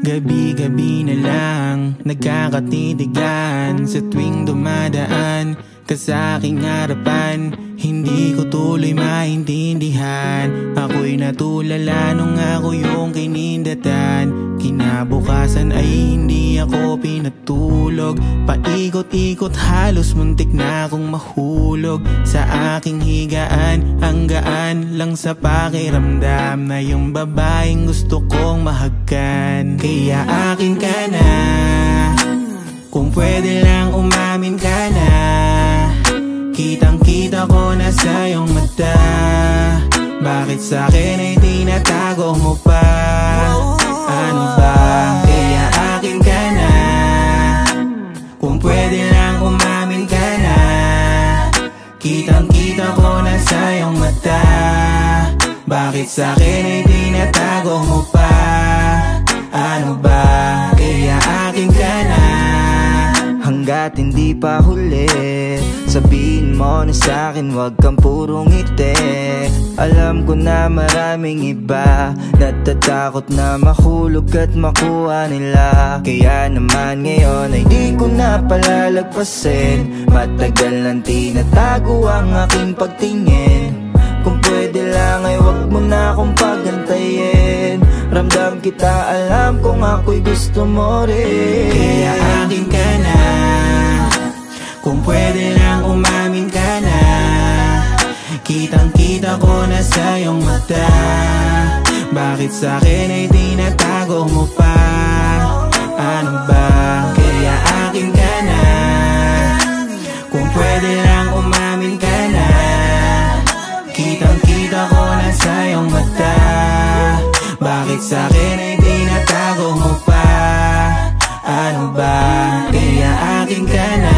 Gabi-gabi na lang nagkakatitigan sa tuwing dumadaan ka sa aking harapan. Hindi ko tuloy maintindihan, ako'y natulala nung ako yung kinindatan. Kinabukasan ay hindi ako pinatulog, paikot-ikot halos muntik na akong mahulog sa aking higaan. Ang gaan lang sa pakiramdam na yung babaeng gusto kong mahagkan. Kaya akin ka na, kung pwede lang umamin ka na. Kitang-kita ko na sa iyong mata, bakit sa'kin ay tinatago mo pa? Ano ba? Kaya akin ka na, kung pwede lang umamin ka na. Kitang-kita ko na sa iyong mata, bakit sa'kin ay tinatago mo pa? Ano ba? Kaya akin ka na. Hanggat hindi pa huli, sabihin mo na sa'kin wag kang puro ngiti. Alam ko na maraming iba natatakot na mahulog at makuha nila. Kaya naman ngayon ay di ko na palalagpasin, matagal nang tinatago ang aking pagtingin. Kung pwede lang ay wag mo na akong pagantayin. Ramdam kita, alam kong ako'y gusto mo rin. Kaya akin ka na, kung pwede lang umamin ka na. Kitang-kita ko na sa iyong mata, bakit sa'kin ay tinatago mo pa? Ano ba? Kaya akin ka na, kung pwede lang umamin ka na. Kitang-kita ko na sa iyong mata, bakit sa'kin ay tinatago mo pa? Ano ba? Kaya akin ka na.